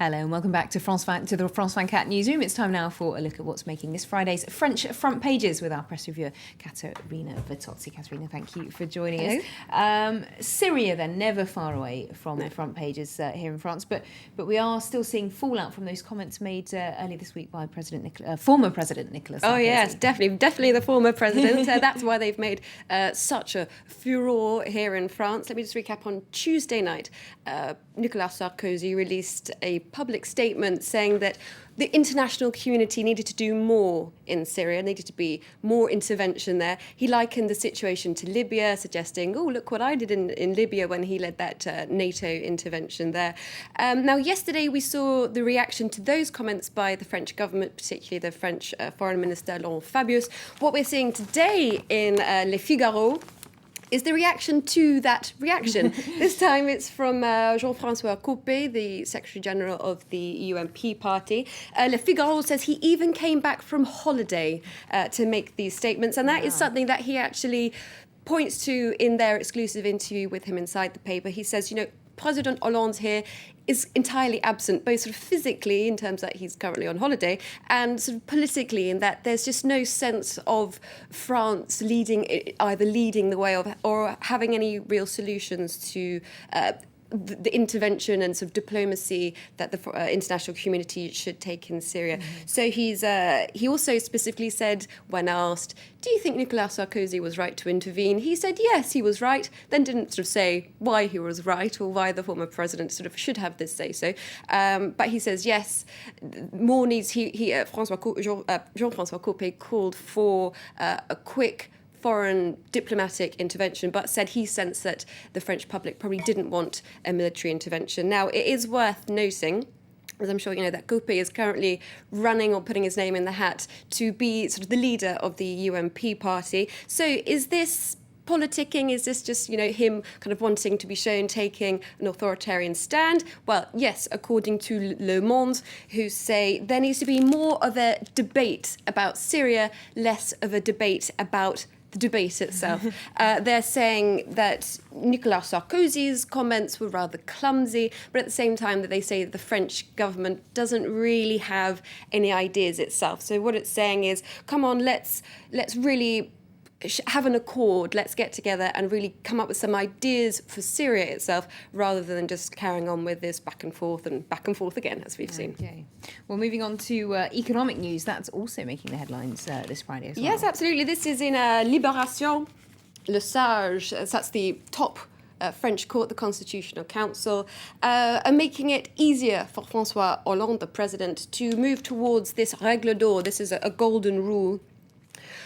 Hello and welcome back to the France 24 newsroom. It's time now for a look at what's making this Friday's French front pages with our press reviewer Caterina Vitozzi. Caterina, thank you for joining us. Syria, then, never far away from the front pages here in France, but we are still seeing fallout from those comments made earlier this week by former President Nicolas Sarkozy. Oh yes, definitely the former president. That's why they've made such a furore here in France. Let me just recap. On Tuesday night, Nicolas Sarkozy released a public statement saying that the international community needed to do more in Syria, needed to be more intervention there. He likened the situation to Libya, suggesting, oh, look what I did in Libya when he led that NATO intervention there. Now, yesterday we saw the reaction to those comments by the French government, particularly the French Foreign Minister Laurent Fabius. What we're seeing today in Le Figaro is the reaction to that reaction. This time it's from Jean-François Copé, the Secretary General of the UMP party. Le Figaro says he even came back from holiday to make these statements, and that is something that he actually points to in their exclusive interview with him inside the paper. He says, President Hollande here is entirely absent, both sort of physically in terms that he's currently on holiday and sort of politically in that there's just no sense of France either leading the way or having any real solutions to the intervention and sort of diplomacy that the international community should take in Syria. Mm-hmm. So he also specifically said, when asked, do you think Nicolas Sarkozy was right to intervene? He said, yes, he was right, then didn't sort of say why he was right or why the former president sort of should have this say-so. But he says, yes, more needs. Jean-François Copé called for a quick foreign diplomatic intervention, but said he sensed that the French public probably didn't want a military intervention. Now, it is worth noting, as I'm sure you know, that Copé is currently running or putting his name in the hat to be sort of the leader of the UMP party. So is this politicking? Is this just, him kind of wanting to be shown taking an authoritarian stand? Well, yes, according to Le Monde, who say there needs to be more of a debate about Syria, less of a debate about the debate itself. They're saying that Nicolas Sarkozy's comments were rather clumsy, but at the same time that they say that the French government doesn't really have any ideas itself. So what it's saying is, come on, let's really have an accord, let's get together and really come up with some ideas for Syria itself, rather than just carrying on with this back and forth again, as we've seen. Okay. Well, moving on to economic news, that's also making the headlines this Friday as well. Yes, absolutely. This is in Libération. Le Sage, that's the top French court, the Constitutional Council, are making it easier for François Hollande, the president, to move towards this règle d'or. This is a golden rule.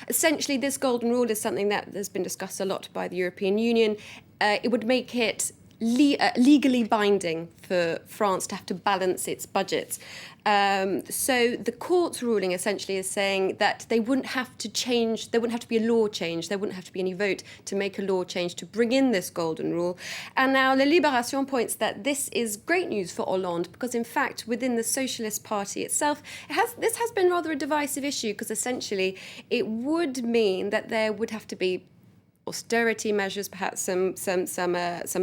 Essentially, this golden rule is something that has been discussed a lot by the European Union. It would make it legally binding for France to have to balance its budget. So the court's ruling essentially is saying that they wouldn't have to change, there wouldn't have to be a law change, there wouldn't have to be any vote to make a law change to bring in this golden rule. And now La Libération points that this is great news for Hollande because, in fact, within the Socialist Party itself, this has been rather a divisive issue because essentially it would mean that there would have to be austerity measures, perhaps some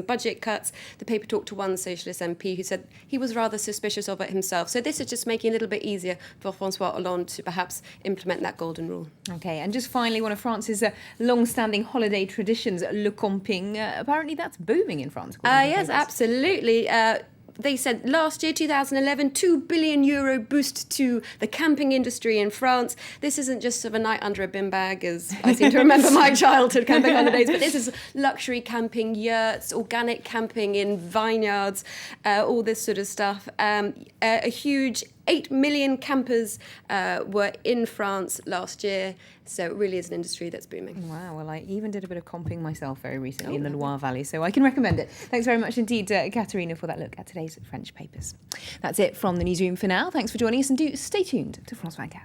budget cuts. The paper talked to one socialist MP who said he was rather suspicious of it himself. So this is just making it a little bit easier for François Hollande to perhaps implement that golden rule. Okay, and just finally, one of France's long-standing holiday traditions, le camping. Apparently that's booming in France. Yes, absolutely. They said last year, 2011, €2 billion boost to the camping industry in France. This isn't just of a night under a bin bag, as I seem to remember my childhood camping holidays, but this is luxury camping, yurts, organic camping in vineyards, all this sort of stuff. A huge 8 million campers were in France last year. So it really is an industry that's booming. Wow, well, I even did a bit of camping myself very recently in the Loire Valley, so I can recommend it. Thanks very much indeed, Caterina, for that look at today's French papers. That's it from the newsroom for now. Thanks for joining us, and do stay tuned to France 24.